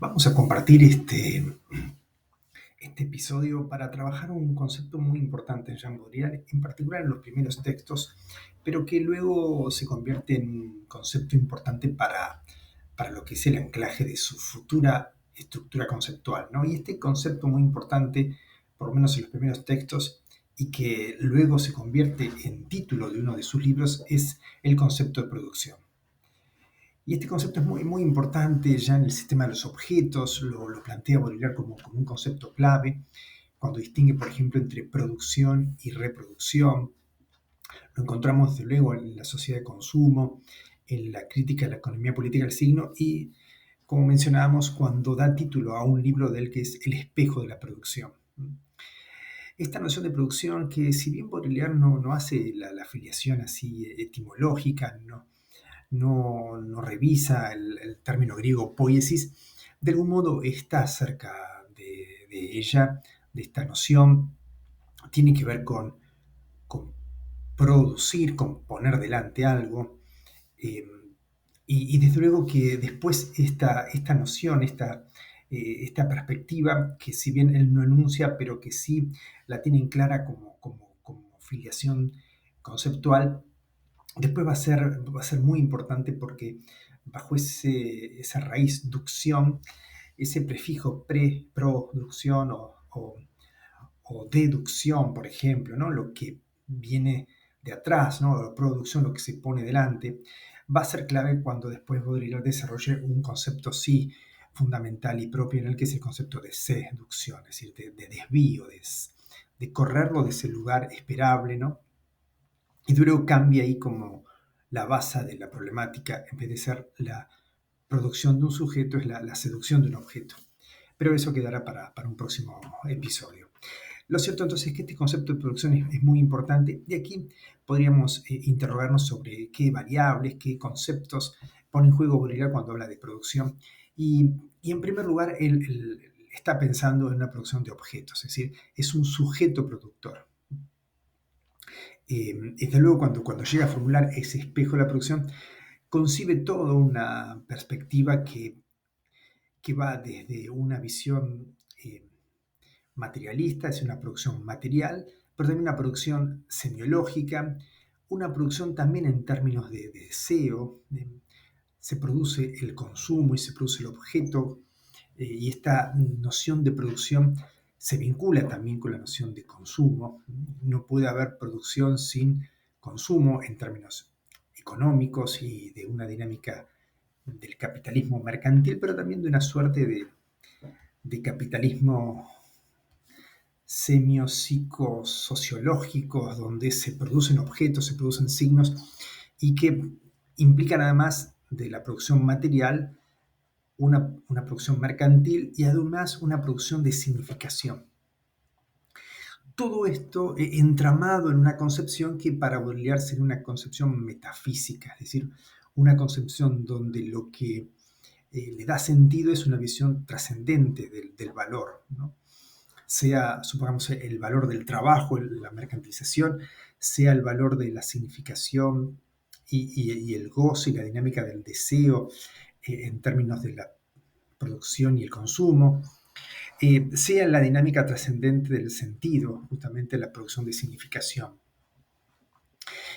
Vamos a compartir este episodio para trabajar un concepto muy importante en Jean Baudrillard, en particular en los primeros textos, pero que luego se convierte en un concepto importante para lo que es el anclaje de su futura estructura conceptual, ¿no? Y este concepto muy importante, por lo menos en los primeros textos, y que luego se convierte en título de uno de sus libros, es el concepto de producción. Y este concepto es muy importante ya en el sistema de los objetos, lo plantea Baudrillard como un concepto clave, cuando distingue, por ejemplo, entre producción y reproducción. Lo encontramos, desde luego, en la sociedad de consumo, en la crítica de la economía política del siglo y, como mencionábamos, cuando da título a un libro de él que es El espejo de la producción. Esta noción de producción que, si bien Baudrillard no hace la afiliación así etimológica, no revisa el término griego poiesis, de algún modo está cerca de ella, de esta noción, tiene que ver con producir, con poner delante algo, eh, y desde luego que después esta noción, esta perspectiva, que si bien él no enuncia, pero que sí la tiene en clara como filiación conceptual, después va a ser muy importante porque bajo esa raíz ducción, ese prefijo preproducción o deducción, por ejemplo, ¿no? Lo que viene de atrás, ¿no? La producción, lo que se pone delante, va a ser clave cuando después Baudrillard desarrolle un concepto sí fundamental y propio en el que es el concepto de seducción, es decir, de desvío, de correrlo de ese lugar esperable, ¿no? Y luego cambia ahí como la base de la problemática, en vez de ser la producción de un sujeto, es la seducción de un objeto. Pero eso quedará para un próximo episodio. Lo cierto entonces es que este concepto de producción es muy importante y aquí podríamos interrogarnos sobre qué variables, qué conceptos pone en juego Baudrillard cuando habla de producción. Y en primer lugar, él está pensando en una producción de objetos, es decir, es un sujeto productor. Desde luego, cuando llega a formular ese espejo de la producción, concibe toda una perspectiva que va desde una visión materialista, es una producción material, pero también una producción semiológica, una producción también en términos de deseo. Se produce el consumo y se produce el objeto, y esta noción de producción se vincula también con la noción de consumo. No puede haber producción sin consumo en términos económicos y de una dinámica del capitalismo mercantil, pero también de una suerte de capitalismo semiopsicosociológicos, donde se producen objetos, se producen signos y que implican además de la producción material una producción mercantil y además una producción de significación. Todo esto entramado en una concepción que para Baudrillard sería una concepción metafísica, es decir, una concepción donde lo que le da sentido es una visión trascendente del valor, ¿no? Sea, supongamos, el valor del trabajo, la mercantilización, sea el valor de la significación y el goce y la dinámica del deseo en términos de la producción y el consumo, sea la dinámica trascendente del sentido, justamente la producción de significación.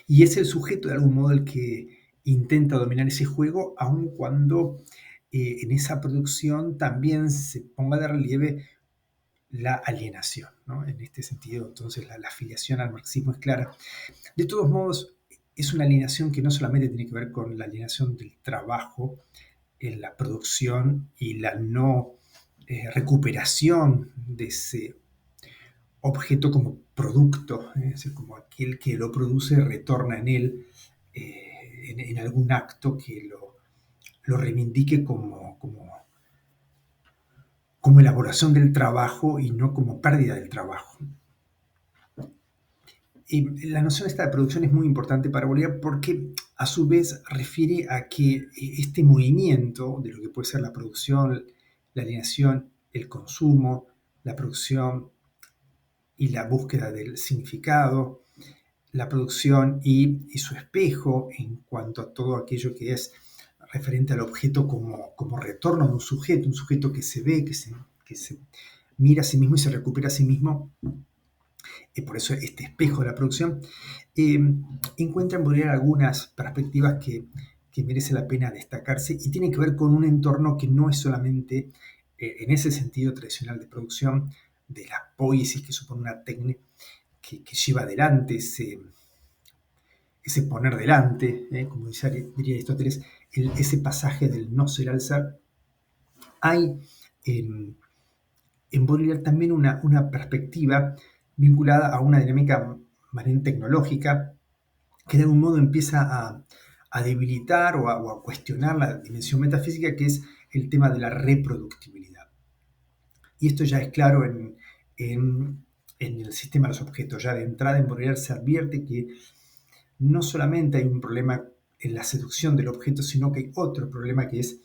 Y es el sujeto, de algún modo, el que intenta dominar ese juego, aun cuando en esa producción también se ponga de relieve la alienación, ¿no? En este sentido, entonces, la afiliación al marxismo es clara. De todos modos, es una alienación que no solamente tiene que ver con la alienación del trabajo en la producción y la no recuperación de ese objeto como producto, es decir, como aquel que lo produce retorna en él en algún acto que lo reivindique como elaboración del trabajo y no como pérdida del trabajo. Y la noción esta de producción es muy importante para Bolívar porque a su vez refiere a que este movimiento de lo que puede ser la producción, la alienación, el consumo, la producción y la búsqueda del significado, la producción y su espejo en cuanto a todo aquello que es referente al objeto como retorno de un sujeto que se ve, que se mira a sí mismo y se recupera a sí mismo, por eso este espejo de la producción, eh, encuentra en Baudrillard algunas perspectivas que merece la pena destacarse y tiene que ver con un entorno que no es solamente, en ese sentido tradicional de producción, de la poiesis, que supone una técnica que lleva adelante ese poner delante, como diría Aristóteles, ese pasaje del no ser al ser. Hay en Baudrillard también una perspectiva vinculada a una dinámica más bien tecnológica que de algún modo empieza a debilitar o a cuestionar la dimensión metafísica, que es el tema de la reproductibilidad. Y esto ya es claro en el sistema de los objetos. Ya de entrada en Baudrillard se advierte que no solamente hay un problema en la seducción del objeto, sino que hay otro problema que es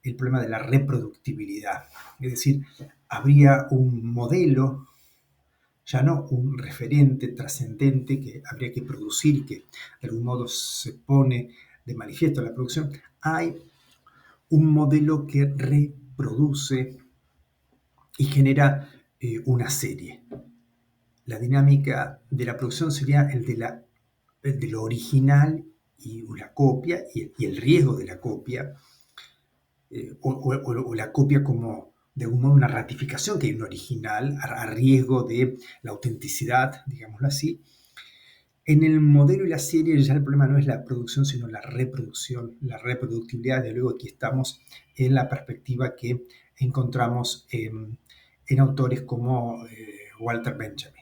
el problema de la reproductibilidad. Es decir, habría un modelo, ya no un referente trascendente que habría que producir y que de algún modo se pone de manifiesto en la producción. Hay un modelo que reproduce y genera una serie. La dinámica de la producción sería el de lo original y la copia y el riesgo de la copia, o la copia como de algún modo una ratificación que hay un original a riesgo de la autenticidad, digámoslo así. En el modelo y la serie ya el problema no es la producción, sino la reproducción, la reproductibilidad. De luego aquí estamos en la perspectiva que encontramos en autores como Walter Benjamin.